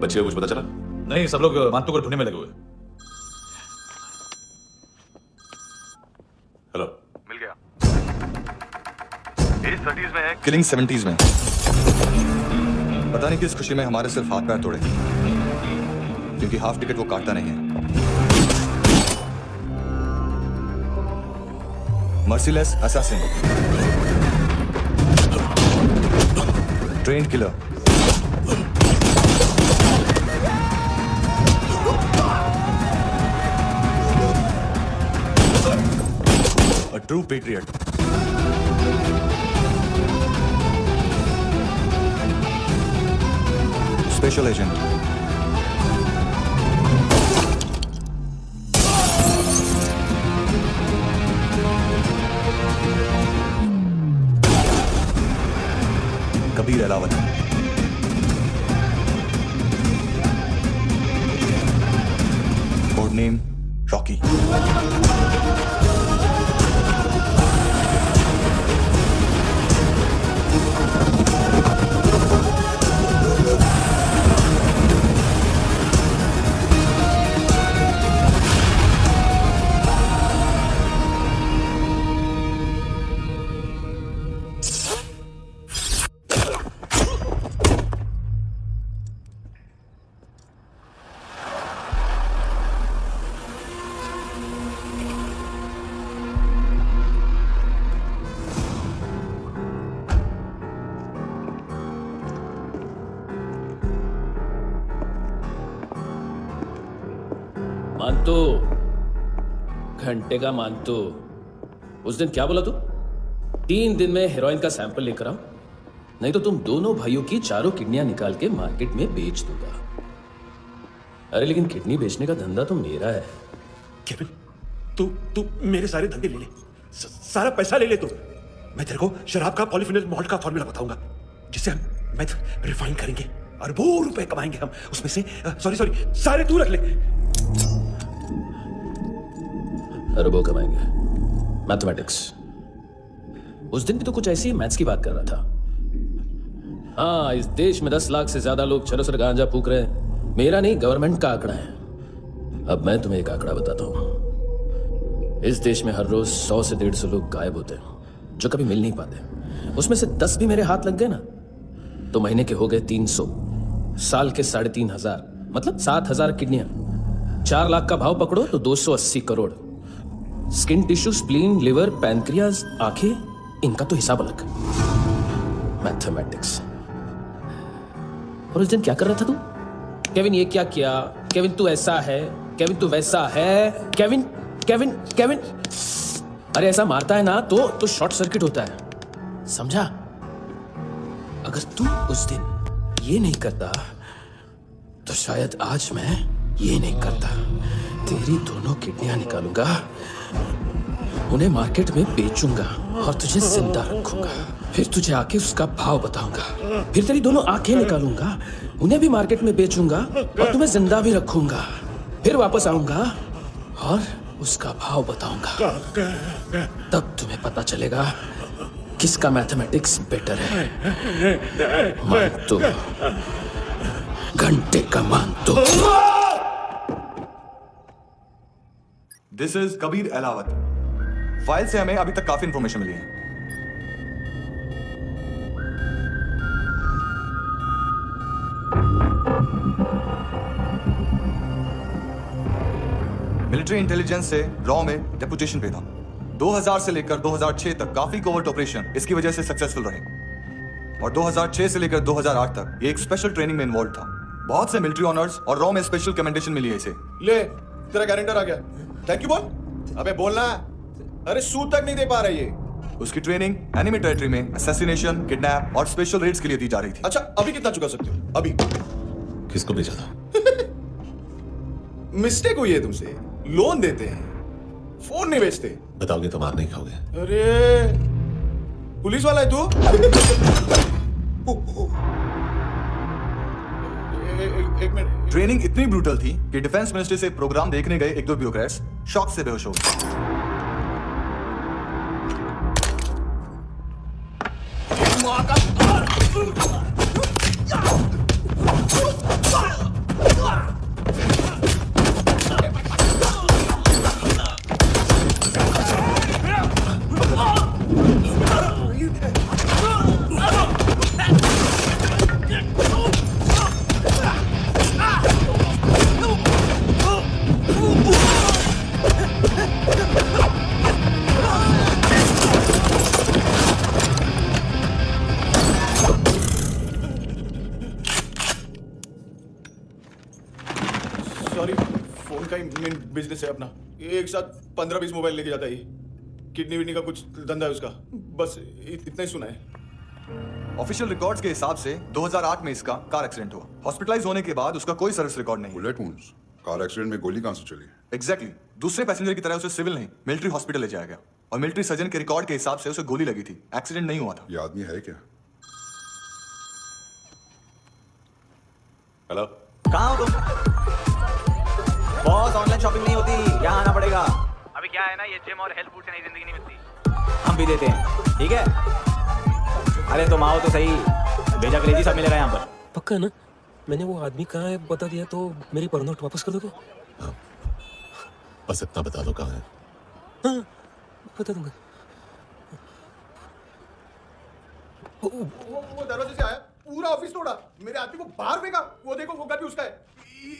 बच्चे को कुछ पता चला? नहीं, सब लोग मानतू को ढूंढने में लगे हुए। हेलो, मिल गया। एज 30s में है, किलिंग 70s में। पता नहीं किस खुशी में हमारे सिर्फ हाथ पैर तोड़े, क्योंकि हाफ टिकट वो काटता नहीं है। Merciless assassin, trained killer, a true patriot. Special agent. Kabir Alawat. Code name Rocky. मानतो, घंटे का मानतो, उस दिन क्या बोला तू? 3 दिन में हेरोइन का सैंपल लेकर आओ, नहीं तो तुम दोनों भाइयों की चारों किडनियां निकाल के मार्केट में बेच दूंगा। अरे लेकिन किडनी बेचने का धंधा तो मेरा है। केविन, तू मेरे सारे धंधे ले ले, सारा पैसा ले ले तू। मैं तेरे को शराब का पॉलीफिनल मॉल्ट का फॉर्मूला बताऊंगा, जिससे हम मेथ रिफाइन करेंगे, अरबों रुपए कमाएंगे हम उसमें से। सॉरी सारे तू रख ले। अरबों कमाएंगे, मैथमेटिक्स। उस दिन भी तो कुछ ऐसी मैथ्स की बात कर रहा था। हाँ, इस देश में 10 लाख से ज्यादा लोग चरस गांजा फूक रहे हैं। मेरा नहीं, गवर्नमेंट का आंकड़ा है। अब मैं तुम्हें एक आंकड़ा बताता हूं। इस देश में हर रोज 100 से 150 लोग गायब होते हैं, जो कभी मिल नहीं पाते। उसमें से 10 भी मेरे हाथ लग गए ना, तो महीने के हो गए 300, साल के 3,500, मतलब 7,000 किडनियां। 4 लाख का भाव पकड़ो तो 280 crore. Skin tissue, spleen, liver, pancreas, आंखें, इनका तो हिसाब अलग। मैथमेटिक्स। और उस दिन क्या कर रहा था तू? केविन ये क्या किया, केविन तू ऐसा है, केविन तू वैसा है, केविन केविन केविन। अरे ऐसा मारता है ना तो शॉर्ट सर्किट होता है, समझा? अगर तू उस दिन ये नहीं करता तो शायद आज मैं ये नहीं करता। तेरी दोनों किडनियां निकालूंगा, उन्हें मार्केट में बेचूंगा और तुझे जिंदा रखूंगा। फिर तुझे आके उसका भाव बताऊंगा। फिर तेरी दोनों आंखें निकालूंगा, उन्हें भी मार्केट में बेचूंगा और तुम्हें जिंदा भी रखूंगा। फिर वापस आऊंगा और उसका भाव बताऊंगा। तब तुम्हें पता चलेगा किसका मैथमेटिक्स बेटर है। मान तो, घंटे का मान तो। This is Kabir Ahlawat. File से हमें अभी तक काफी इंफॉर्मेशन मिली है। मिलिट्री इंटेलिजेंस से रॉ में डेपुटेशन पे था। 2000 से लेकर 2006 तक काफी कोवर्ट ऑपरेशन इसकी वजह से सक्सेसफुल रहे और 2006 से लेकर 2008 तक ये एक स्पेशल ट्रेनिंग में इन्वॉल्व था। बहुत से मिलिट्री ऑनर्स और रॉ में स्पेशल कमेंडेशन मिली है इसे। ले तेरा गारंटर आ गया। थैंक यू बोल। अबे बोलना। अरे सूद तक नहीं दे पा रही है। उसकी ट्रेनिंग एनिमी टेरिटरी में असैसिनेशन, किडनैप और स्पेशल रेड्स के लिए दी जा रही थी। अच्छा अभी कितना चुका सकते हो? अभी किसको भेजा था? मिस्टेक हुई है तुमसे। लोन देते हैं, फोन नहीं बेचते। बताओगे तो मार नहीं खाओगे। अरे पुलिस वाला है तू? एक मिनट। ट्रेनिंग इतनी ब्रूटल थी कि डिफेंस मिनिस्ट्री से प्रोग्राम देखने गए 1-2 ब्यूरोक्रेट्स शॉक से बेहोश हो गए। बिजनेस है अपना, एक साथ 15-20 मोबाइल लेके जाता है। किडनी विडनी का कुछ धंधा है उसका, बस इतना ही सुना है। ऑफिशियल रिकॉर्ड्स के हिसाब से 2008 में इसका कार एक्सीडेंट हुआ। हॉस्पिटलाइज होने के बाद उसका कोई सर्विस रिकॉर्ड नहीं। Bullet wounds. कार एक्सीडेंट में गोली कहां से चली? एग्जैक्टली। दूसरे पैसेंजर की तरह उसे सिविल नहीं मिलिट्री हॉस्पिटल ले जाया गया और मिलिट्री सर्जन के रिकॉर्ड के हिसाब से उसे गोली लगी थी। एक्सीडेंट नहीं हुआ था। ये आदमी है क्या? हेलो, कहाँ हो तुम? बॉस ऑनलाइन शॉपिंग नहीं होती, यहाँ आना पड़ेगा। अभी क्या है ना, ये जिम और हेल्थ फूड से नई जिंदगी नहीं मिलती। हम भी देते हैं, ठीक है? अरे तुम आओ तो सही, भेजा क्रेजी सब मिलेगा यहाँ पर। पक्का ना? मैंने वो आदमी कहाँ है बता दिया तो मेरी पर नोट वापस कर दोगे? हाँ, बस इतना बता दो कहाँ है। हाँ, बता दूंगा। वो दरवाजे से आया, पूरा ऑफिस तोड़ा, मेरे आदमी को बाहर फेंका। वो देखो वो गन भी उसका है।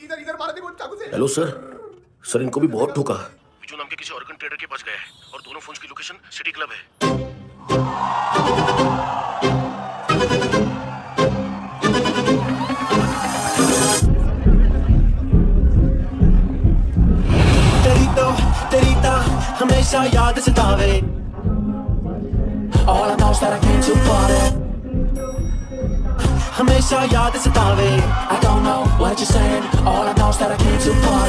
इधर इधर मारा देखो चाकू से। हेलो सर, सर इनको भी बहुत ठोका। बिजू नाम के किसी ऑर्गन ट्रेडर के पास गया है और दोनों फोन्स की लोकेशन सिटी क्लब है। तेरी तो हमेशा याद सतावे। All I know is that I came too far. हमेशा याद सतावे। I don't know what you're saying. All I know is that I came too far.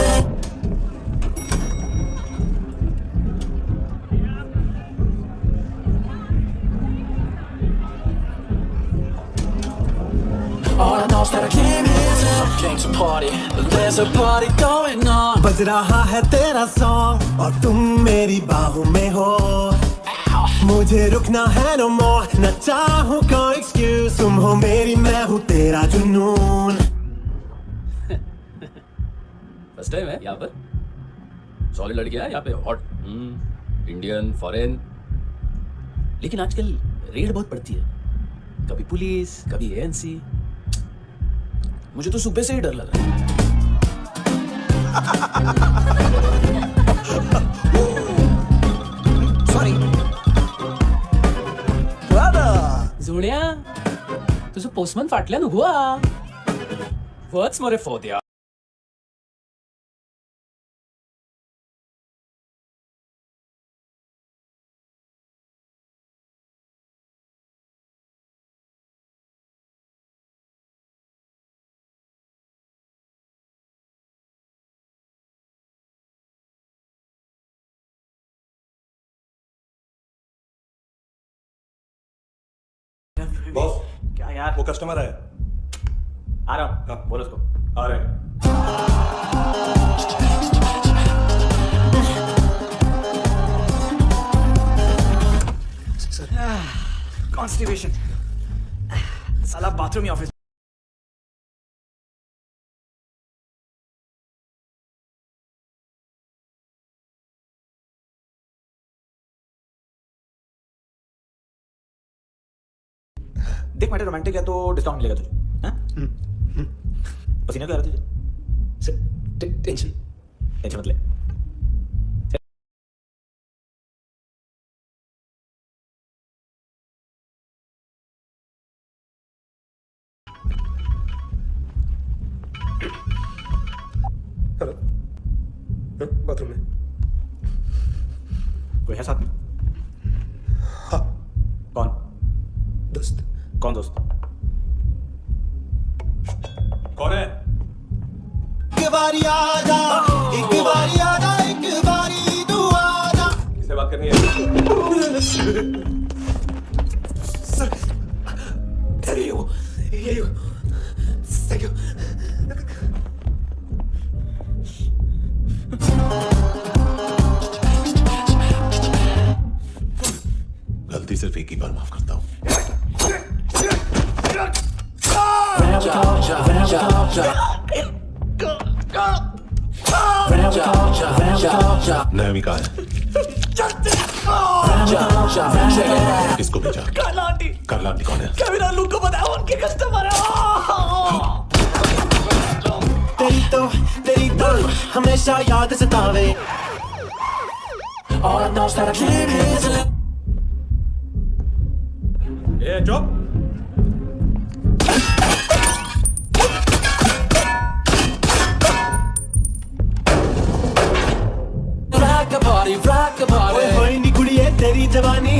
All I know is that I came to party. There's a party going on. बज रहा है तेरा song और तुम मेरी बाहों में हो। मुझे रुकना है no more, न चाहूँ कोई excuse। तुम हो मेरी, मैं हूँ तेरा जुनून। फर्स्ट टाइम है यहाँ पर? सॉलिड लड़कियाँ यहाँ पे, हॉट इंडियन फॉरेन। लेकिन आजकल रेड बहुत पड़ती है, कभी पुलिस, कभी एएनसी। मुझे तो सुबह से ही डर लग रहा है। सॉरी जोड्या तुझं पोस्टमन फाटल्यान उभो हा वच मरे फोद्या. बॉस क्या यार? वो कस्टमर है। आ रहा हूँ। हाँ, बोलो उसको। आ रहे हैं। कॉन्स्टिपेशन। साला बाथरूम ही ऑफिस। देख मैटर रोमांटिक है तो डिस्काउंट मिलेगा तुझे। हाँ? पसीना क्यों आ रहा तुझे? टेंशन मत ले। हेलो, बाथरूम में कोई है साथ में? हाँ। कौन? दोस्त। कौन दोस्त? कौन है? एक बारी आजा, एक बारी आजा, एक बारी तू आजा। किससे बात करनी है? सर, यही हो। Thank you. गलती सिर्फ एक ही बार माफ करता हूँ। नायोमी कहाँ है? किसको भेजा? कार्ला आंटी। कार्ला आंटी कौन है? केविन और लूक को बताओ, उनके कस्टमर है। तेरी तो हमेशा याद सतावे। All I know is that I came here to live. ए चुप। rock the party. होई नी कुड़िए तेरी जवानी।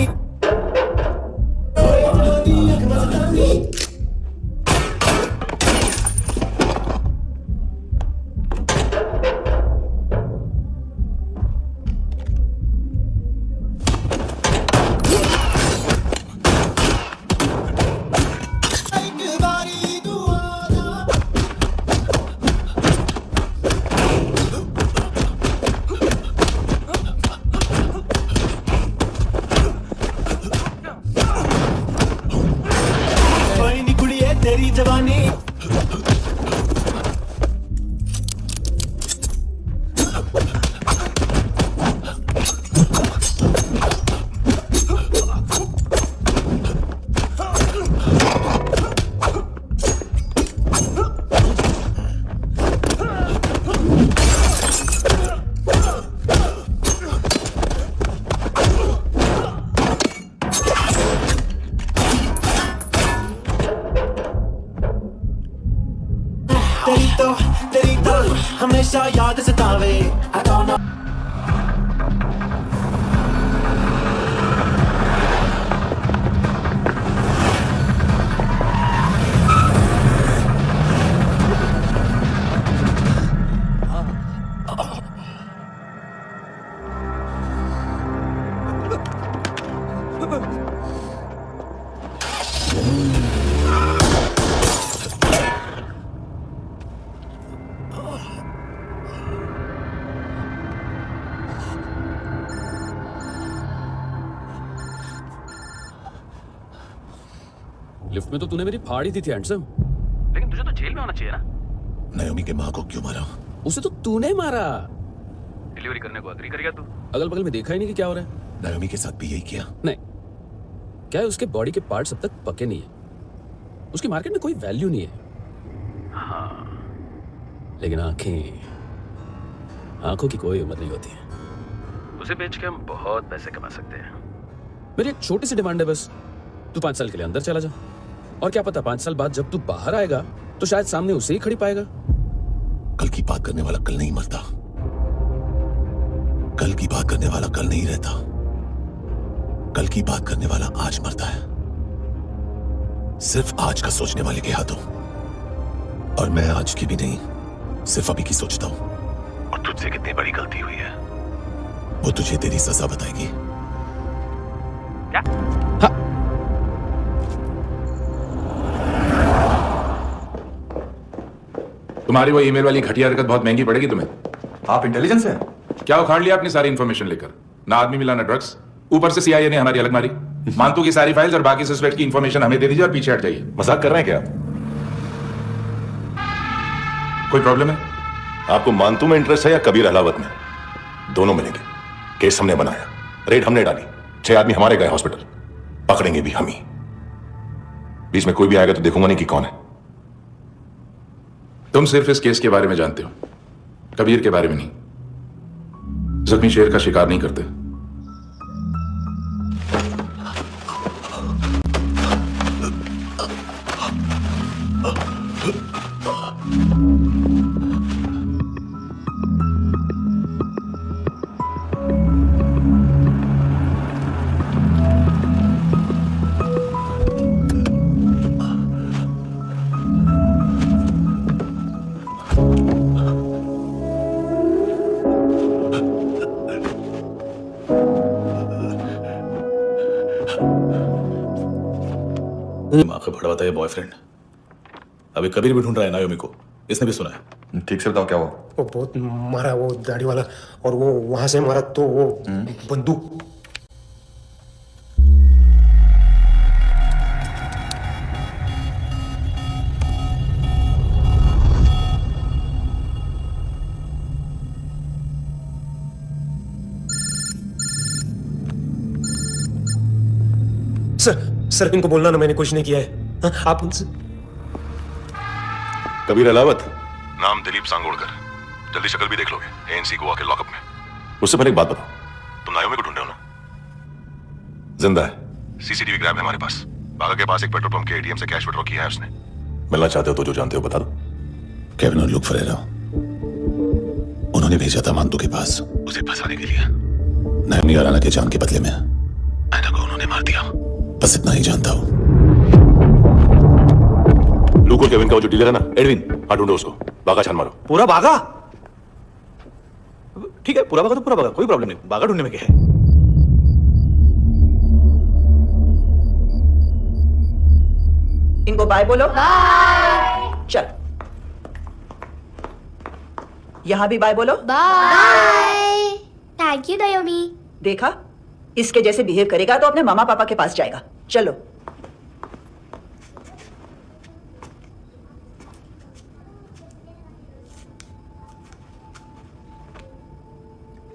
तेरी जवानी तेरी तो हमेशा याद सतावे। I don't know. लिफ्ट में तो तूने मेरी फाड़ ही दी थी हैंडसम। लेकिन तुझे तो जेल में होना चाहिए ना। नायोमी के माँ को क्यों मारा? उसे तो तूने मारा। डिलीवरी करने को अग्री कर गया तू। अगल बगल में देखा ही नहीं कि क्या हो रहा है। नायोमी के साथ भी यही किया? नहीं, क्या है उसके बॉडी के पार्ट्स अब तक पके नहीं है। उसकी मार्केट में कोई वैल्यू नहीं है। हाँ, लेकिन आंखों की कोई उम्र नहीं होती है। उसे बेच के हम बहुत पैसे कमा सकते हैं। मेरी एक छोटी सी डिमांड है बस, तू 5 साल के लिए अंदर चला जा, और क्या पता 5 साल बाद जब तू बाहर आएगा तो शायद सामने उसे ही खड़ी पाएगा। कल की बात करने वाला कल नहीं मरता, कल की बात करने वाला कल नहीं रहता, कल की बात करने वाला आज मरता है। सिर्फ आज का सोचने वाले के हाथों, और मैं आज की भी नहीं, सिर्फ अभी की सोचता हूं। और तुझसे कितनी बड़ी गलती हुई है वो तुझे तेरी सजा बताएगी। क्या? हाँ। तुम्हारी वो ईमेल वाली घटिया हरकत बहुत महंगी पड़ेगी तुम्हें। आप इंटेलिजेंस हैं? क्या उखाड़ लिया अपनी सारी इंफॉर्मेशन लेकर? ना आदमी मिला ना ड्रग्स, ऊपर से सीआईए ने हमारी अलग मारी। मानतू की सारी फाइल्स और बाकी सस्पेक्ट की इंफॉर्मेशन हमें दे दीजिए और पीछे हट जाइए। मजाक कर रहे हैं क्या? कोई प्रॉब्लम है? आपको मानतू में इंटरेस्ट है या कबीर अहलावत में? दोनों मिलेंगे। केस हमने बनाया, रेड हमने डाली, 6 आदमी हमारे गए हॉस्पिटल, पकड़ेंगे भी हम ही। बीच में कोई भी आएगा तो देखूंगा नहीं कि कौन है। तुम सिर्फ इस केस के बारे में जानते हो, कबीर के बारे में नहीं। जख्मी शेर का शिकार नहीं करते। दिमाग का भड़वाता है बॉयफ्रेंड। अभी कबीर भी ढूंढ रहा है नायोमी को, इसने भी सुना है। ठीक से बताओ क्या हुआ? वो बहुत मारा, वो दाढ़ी वाला, और वो वहां से मारा तो वो बंदूक। सर इनको बोलना ना मैंने कुछ नहीं किया है। हाँ, आप उनसे। कबीर अहलावत, नाम दिलीप सांगोड़कर। जल्दी शक्ल भी देख लोगे, एएनसी गोवा के लॉकअप में। उससे पहले एक बात बताओ, तुम नायोमी को ढूंढ रहे हो ना? जिंदा है, सीसीटीवी ग्रैब है हमारे पास। बागा के पास एक पेट्रोल पंप के एटीएम से कैश विड्रॉ किया है उसने। मिलना चाहते हो तो जो जानते हो बता दो। केविन और लुक फरेरा, उन्होंने भेजा था मानतू के पास उसे फंसाने के लिए। नायोमी अराना के जान के बदले में ऐना को उन्होंने मार दिया। बस इतना ही जानता हूं। लूक और केविन का वो जो डीलर है ना, एडविन, हाँ ढूंढो उसको। बागा छान मारो। पूरा बागा? ठीक है, पूरा बागा तो पूरा बागा, कोई प्रॉब्लम नहीं। बागा ढूंढने में क्या है? इनको बाय बोलो। बाय। चल, यहां भी बाय बोलो। बाय। Thank you नायोमी। देखा, इसके जैसे बिहेव करेगा तो अपने मामा पापा के पास जाएगा। चलो।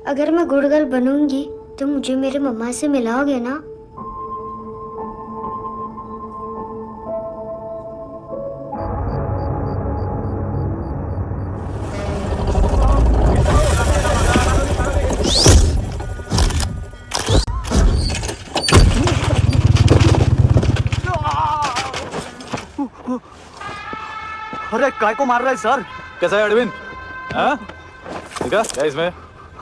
अगर मैं गुड गर्ल बनूंगी तो मुझे मेरे मम्मा से मिलाओगे ना? अरे काय को मार रहा है सर? कैसा है एडविन? हाँ? देखा क्या इसमें?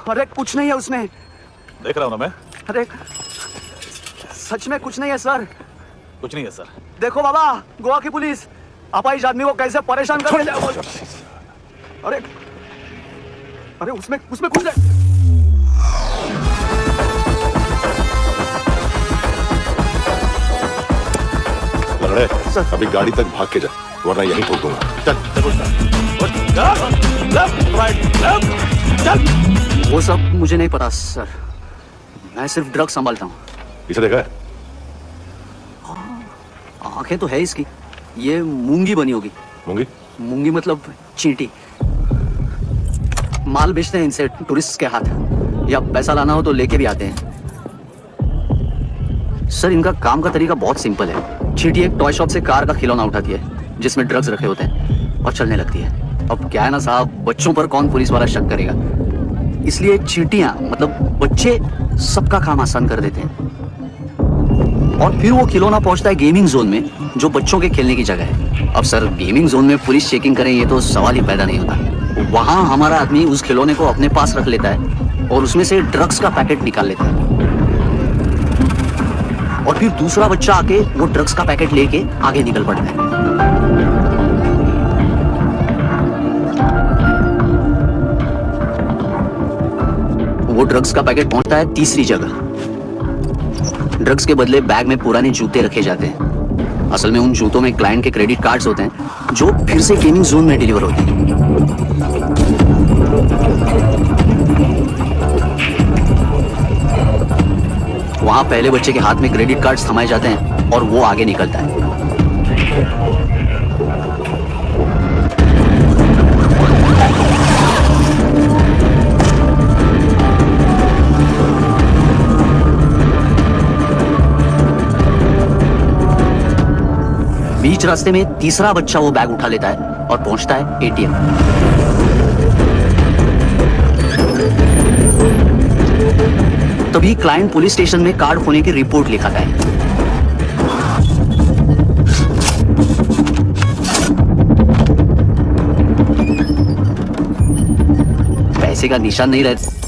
अरे कुछ नहीं है उसमें। देख रहा हूं ना मैं। अरे सच में कुछ नहीं है सर। कुछ नहीं है सर। देखो बाबा, गोवा की पुलिस अपाहिज आदमी को कैसे परेशान कर रही है। अरे अरे उसमें कुछ नहीं। लड़े, अभी गाड़ी तक भाग के जा, वरना यहीं ठोक दूंगा। चल। वो सब मुझे नहीं पता सर, मैं सिर्फ ड्रग संभालता हूँ। इसे देखा है? आंखें तो है इसकी, ये मूंगी बनी होगी। मूंगी? मूंगी मतलब चींटी। माल बेचते हैं इनसे टूरिस्ट के हाथ, या पैसा लाना हो तो लेके भी आते हैं। सर इनका काम का तरीका बहुत सिंपल है। चींटी एक टॉय शॉप से कार का खिलौना उठाती है जिसमें ड्रग्स रखे होते हैं और चलने लगती है। अब क्या है ना साहब, बच्चों पर कौन पुलिस वाला शक करेगा, इसलिए चींटियां मतलब बच्चे सबका काम आसान कर देते हैं। और फिर वो खिलौना पहुंचता है गेमिंग जोन में, जो बच्चों के खेलने की जगह है। अब सर, गेमिंग जोन में पुलिस चेकिंग करें ये तो सवाल ही पैदा नहीं होता। वहां हमारा आदमी उस खिलौने को अपने पास रख लेता है और उसमें से ड्रग्स का पैकेट निकाल लेता है, और फिर दूसरा बच्चा आके वो ड्रग्स का पैकेट लेके आगे निकल पड़ता है। वो ड्रग्स का पैकेट पहुंचता है तीसरी जगह। ड्रग्स के बदले बैग में पुराने जूते रखे जाते हैं। असल में उन जूतों में क्लाइंट के क्रेडिट कार्ड्स होते हैं जो फिर से गेमिंग जोन में डिलीवर होते हैं। वहां पहले बच्चे के हाथ में क्रेडिट कार्ड्स थमाए जाते हैं और वो आगे निकलता है। बीच रास्ते में तीसरा बच्चा वो बैग उठा लेता है और पहुंचता है एटीएम। तभी क्लाइंट पुलिस स्टेशन में कार्ड खोने की रिपोर्ट लिखाता है। पैसे का निशान नहीं रहता।